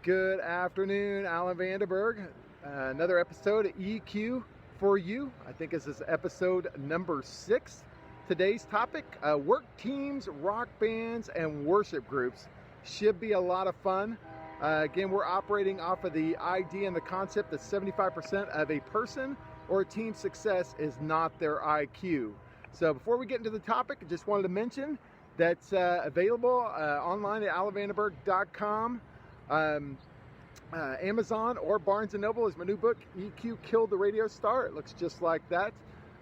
Good afternoon, Alan Vandenberg. Another episode of EQ for you. I think this is episode number 6. Today's topic, work teams, rock bands, and worship groups. Should be a lot of fun. Again, we're operating off of the idea and the concept that 75% of a person or a team's success is not their IQ. So before we get into the topic, I just wanted to mention that's available online at alanvandenberg.com. Amazon or Barnes & Noble is my new book, EQ Killed the Radio Star. It looks just like that.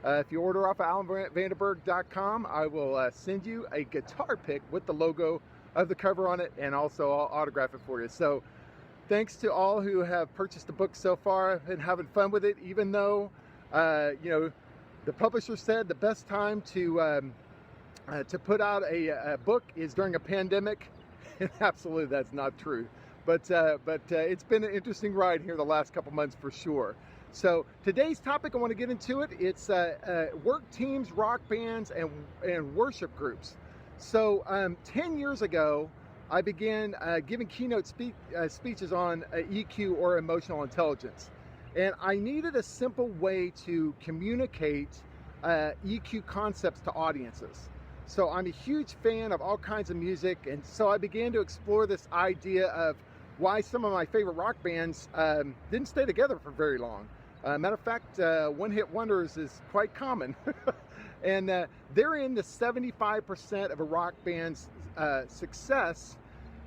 If you order off of alanvandenberg.com, I will send you a guitar pick with the logo of the cover on it, and also I'll autograph it for you. So thanks to all who have purchased the book so far. I've been having fun with it, even though the publisher said the best time to put out a book is during a pandemic. Absolutely, that's not true. But it's been an interesting ride here the last couple months for sure. So today's topic, I want to get into it. It's work teams, rock bands, and worship groups. So 10 years ago, I began giving keynote speeches on EQ or emotional intelligence. And I needed a simple way to communicate EQ concepts to audiences. So I'm a huge fan of all kinds of music, and so I began to explore this idea of why some of my favorite rock bands didn't stay together for very long. Matter of fact, one-hit wonders is quite common. And they're in the 75% of a rock band's success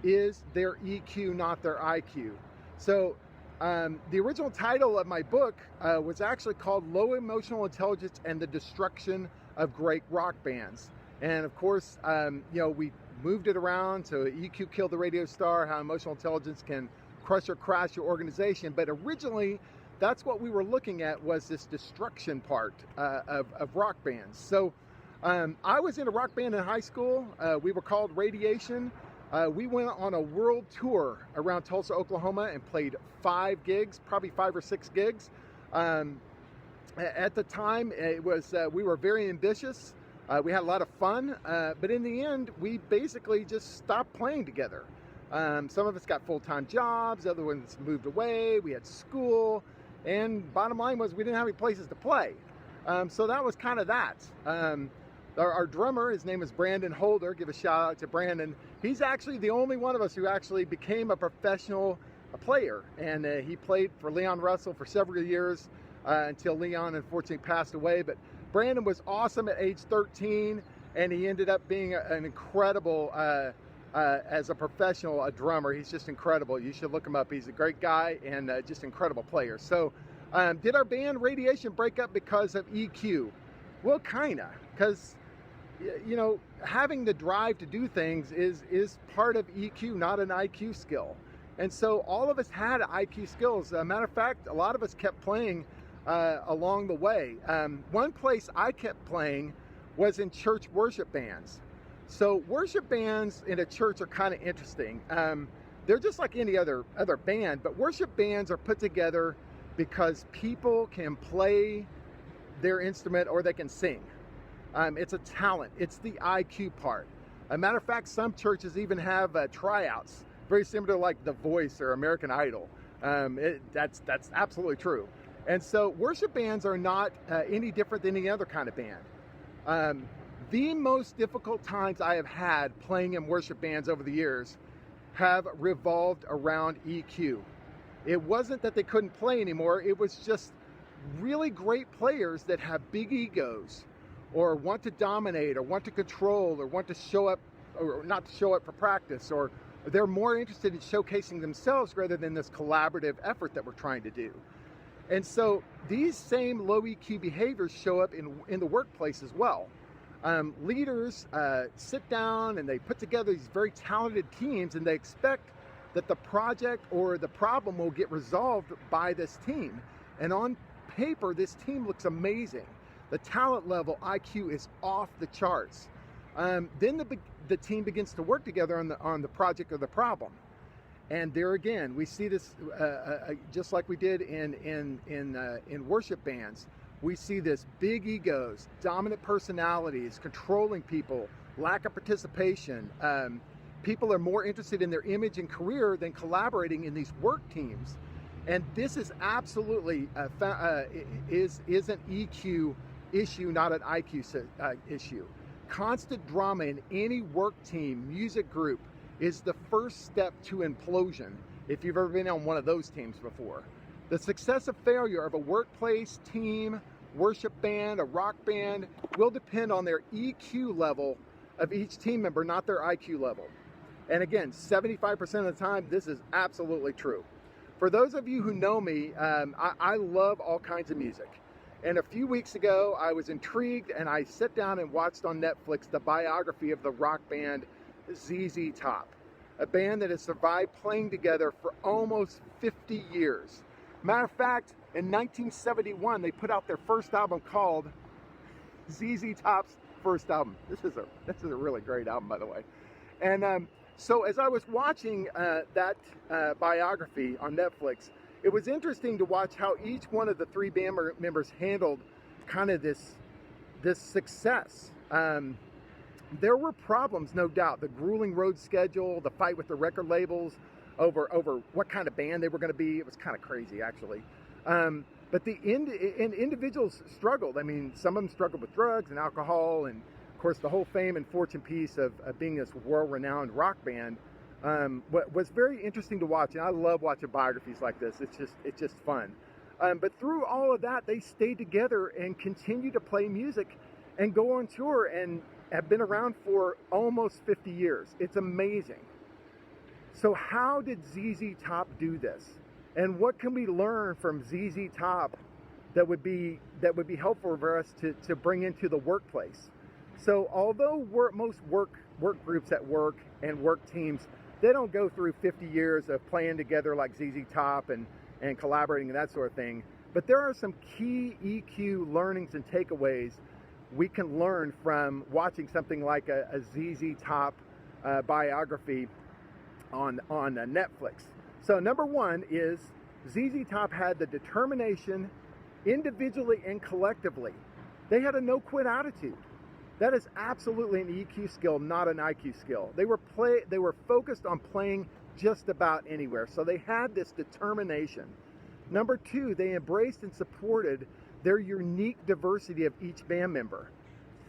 is their EQ, not their IQ. So the original title of my book was actually called Low Emotional Intelligence and the Destruction of Great Rock Bands. And of course, we moved it around to EQ Killed the Radio Star, how emotional intelligence can crush or crash your organization. But originally, that's what we were looking at, was this destruction part of rock bands. So I was in a rock band in high school. We were called Radiation. We went on a world tour around Tulsa, Oklahoma, and played 5 gigs, probably 5 or 6 gigs. At the time, it was we were very ambitious. We had a lot of fun, but in the end, we basically just stopped playing together. Some of us got full-time jobs, other ones moved away, we had school, and bottom line was we didn't have any places to play. So that was kind of that. Our drummer, his name is Brandon Holder, give a shout out to Brandon. He's actually the only one of us who actually became a professional player, and he played for Leon Russell for several years until Leon unfortunately passed away. But Brandon was awesome at age 13, and he ended up being an incredible, as a professional, a drummer. He's just incredible. You should look him up. He's a great guy and just incredible player. So did our band Radiation break up because of EQ? Well, kinda, because having the drive to do things is part of EQ, not an IQ skill. And so all of us had IQ skills. Matter of fact, a lot of us kept playing along the way. One place I kept playing was in church worship bands. So worship bands in a church are kind of interesting. They're just like any other band, but worship bands are put together because people can play their instrument or they can sing. It's a talent. It's the IQ part. As a matter of fact, some churches even have tryouts, very similar to like The Voice or American Idol. That's absolutely true. And so worship bands are not any different than any other kind of band. The most difficult times I have had playing in worship bands over the years have revolved around EQ. It wasn't that they couldn't play anymore. It was just really great players that have big egos, or want to dominate, or want to control, or want to show up, or not to show up for practice, or they're more interested in showcasing themselves rather than this collaborative effort that we're trying to do. And so these same low EQ behaviors show up in the workplace as well. Leaders sit down and they put together these very talented teams, and they expect that the project or the problem will get resolved by this team. And on paper, this team looks amazing. The talent level, IQ, is off the charts. Then the team begins to work together on the project or the problem. And there again, we see this just like we did in worship bands. We see this big egos, dominant personalities, controlling people, lack of participation, People are more interested in their image and career than collaborating in these work teams. And this is absolutely is an EQ issue, not an IQ issue. Constant drama in any work team, music group, is the first step to implosion, if you've ever been on one of those teams before. The success or failure of a workplace, team, worship band, a rock band will depend on their EQ level of each team member, not their IQ level. And again, 75% of the time, this is absolutely true. For those of you who know me, I love all kinds of music. And a few weeks ago, I was intrigued and I sat down and watched on Netflix the biography of the rock band ZZ Top, a band that has survived playing together for almost 50 years. Matter of fact, in 1971, they put out their first album called ZZ Top's First Album. This is a really great album, by the way. And so as I was watching that biography on Netflix, it was interesting to watch how each one of the three band members handled kind of this success. There were problems, no doubt. The grueling road schedule, the fight with the record labels over what kind of band they were going to be. It was kind of crazy, actually. But the individuals struggled. I mean, some of them struggled with drugs and alcohol, and of course, the whole fame and fortune piece of being this world-renowned rock band was very interesting to watch. And I love watching biographies like this. It's just fun. But through all of that, they stayed together and continued to play music and go on tour and have been around for almost 50 years. It's amazing. So how did ZZ Top do this? And what can we learn from ZZ Top that would be helpful for us to bring into the workplace? So although most work groups at work and work teams, they don't go through 50 years of playing together like ZZ Top and collaborating and that sort of thing, but there are some key EQ learnings and takeaways we can learn from watching something like a ZZ Top biography on Netflix. So number one is ZZ Top had the determination, individually and collectively. They had a no-quit attitude. That is absolutely an EQ skill, not an IQ skill. They were focused on playing just about anywhere. So they had this determination. Number two, they embraced and supported their unique diversity of each band member.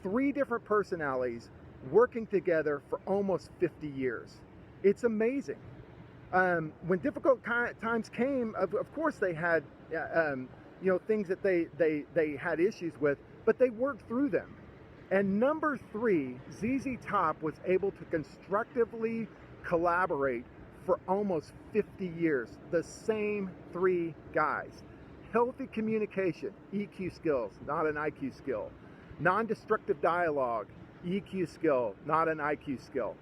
3 different personalities working together for almost 50 years. It's amazing. When difficult times came, of course they had things that they had issues with, but they worked through them. And number 3, ZZ Top was able to constructively collaborate for almost 50 years. The same 3 guys. Healthy communication, EQ skills, not an IQ skill. Non-destructive dialogue, EQ skill, not an IQ skill.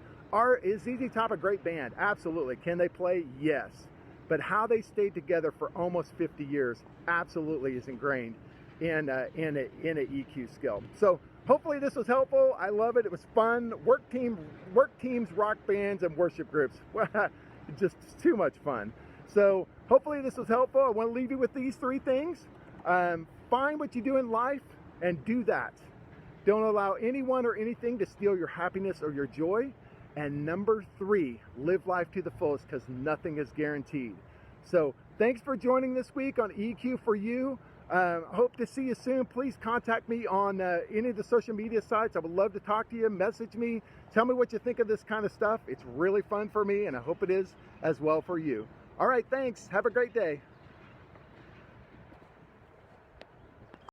Is ZZ Top a great band? Absolutely. Can they play? Yes. But how they stayed together for almost 50 years absolutely is ingrained in an EQ skill. So hopefully this was helpful. I love it. It was fun. Work teams, rock bands, and worship groups. Just too much fun. So hopefully this was helpful. I want to leave you with these 3 things. Find what you do in life and do that. Don't allow anyone or anything to steal your happiness or your joy. And number 3, live life to the fullest, because nothing is guaranteed. So thanks for joining this week on EQ for You. Hope to see you soon. Please contact me on any of the social media sites. I would love to talk to you. Message me. Tell me what you think of this kind of stuff. It's really fun for me, and I hope it is as well for you. All right, thanks. Have a great day.